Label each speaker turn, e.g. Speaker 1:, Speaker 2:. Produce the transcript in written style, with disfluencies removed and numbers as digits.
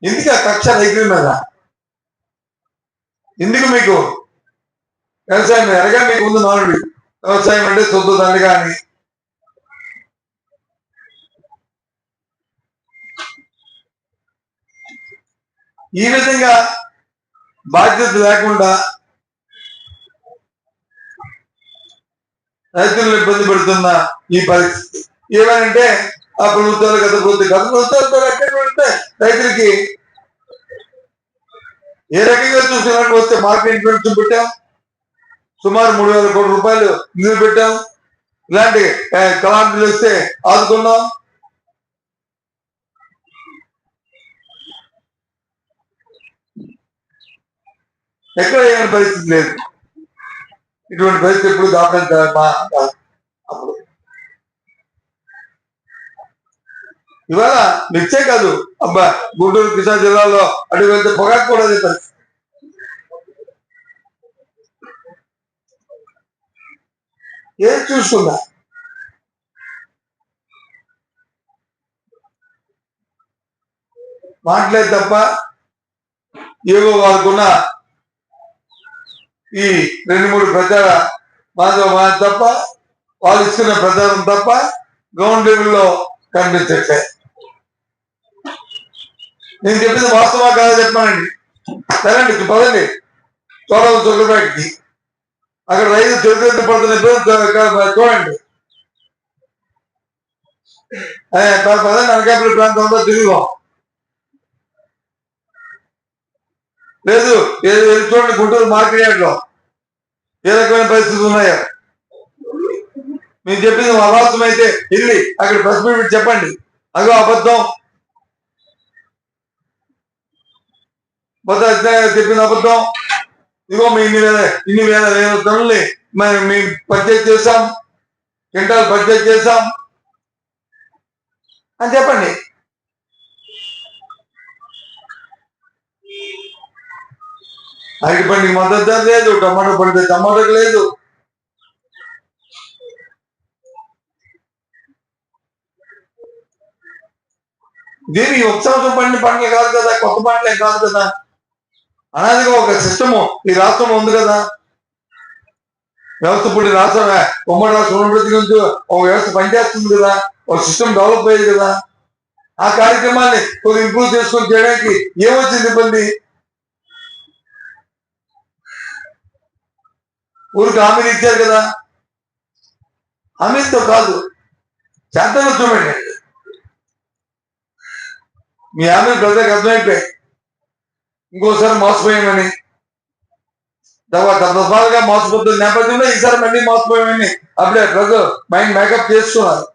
Speaker 1: ఎందుకు ఆ కక్ష రైతుల మీద? ఎందుకు మీకు వ్యవసాయం ఎరగా మీకు ఉంది నానుడి వ్యవసాయం అంటే సొద్దు దండగా అని. ఈ విధంగా బాధ్యత లేకుండా రైతులను ఇబ్బంది పెడుతున్న ఈ పరిస్థితి ఏమనంటే ఆ ప్రభుత్వాలు గత ప్రభుత్వాలతో ఎక్కడ రైతులకి ఏ రకంగా చూసినట్టు వస్తే మార్కెట్ ఇన్సూరెన్స్ పెట్టాం, సుమారు 3,000 కోట్ల రూపాయలు నిధులు పెట్టాం, ఇలాంటి కలాంటిలు వస్తే ఆదుకున్నాం. ఎక్కడ ఏమైనా పరిస్థితి లేదు. ఇటువంటి పరిస్థితి ఎప్పుడు దాపడం అప్పుడు ఇవాళ మిర్చే కాదు, అబ్బా గుంటూరు కృష్ణా జిల్లాలో అటు వెళ్తే పొగాకు కూడా అదే పరిస్థితి. ఏది చూసుకుందా మాటలేదు తప్ప ఏవో వాళ్ళకున్న ఈ 2-3 ప్రచార మాధ్యమాలు తప్ప, వాళ్ళు ఇస్తున్న ప్రచారం తప్ప గ్రౌండ్ లెవెల్లో కనిపించట్లే. నేను చెప్పింది వాస్తవా కాదా చెప్పానండి. సరేండి, పదండి చోట్లపేటకి, అక్కడ రైతు చెరుకు పడుతున్న చూడండి. పదండి, అనకాపల్లి ప్రాంతంలో తిరుగుదాం. లేదు చూడండి, గుంటూరు మార్కెట్ యార్డ్ లో ఏ రకమైన పరిస్థితులు ఉన్నాయో. మీరు చెప్పింది అవాస్తవం అయితే వెళ్ళి అక్కడ ప్రెస్ మీట్ చెప్పండి. అదో అబద్ధం, చెప్పిన అబద్ధం. ఇదిగో మీ ఇన్ని వేల టన్నుల్ని మేము పర్చేజ్ చేశాం, క్వింటాల్ పర్చేజ్ చేశాం అని చెప్పండి. అరటి పండుగ మద్దతు ధర లేదు, టమాటో పండితే టమాటోకి లేదు. దీని 1 సంవత్సరం పండిన పంటలు కాదు కదా, కొత్త పంటలే కాదు కదా. అనాదిగా ఒక సిస్టము ఈ రాష్ట్రంలో ఉంది కదా. వ్యవస్థ ఇప్పుడు రాష్ట్రమే ఉమ్మడి రాష్ట్రం ఉన్నప్పటి నుంచి ఒక వ్యవస్థ పనిచేస్తుంది కదా, ఒక సిస్టమ్ డెవలప్ అయ్యేది కదా. ఆ కార్యక్రమాన్ని కొద్దిగా ఇంప్రూవ్ చేసుకొని చేయడానికి ఏమొచ్చింది ఇబ్బంది? ఊరికి హామీలు ఇచ్చారు కదా, హామీలతో కాదు చేతల్లో చూడండి. మీ హామీలు ప్రజలకు అర్థమైపోయాయి. ఇంకోసారి మోసపోయామని, దఫాలుగా మోసపోతున్న నేపథ్యంలో ఈసారి మళ్ళీ మోసపోయామని అప్పుడే ప్రజలు మైండ్ మేకప్ చేస్తున్నారు.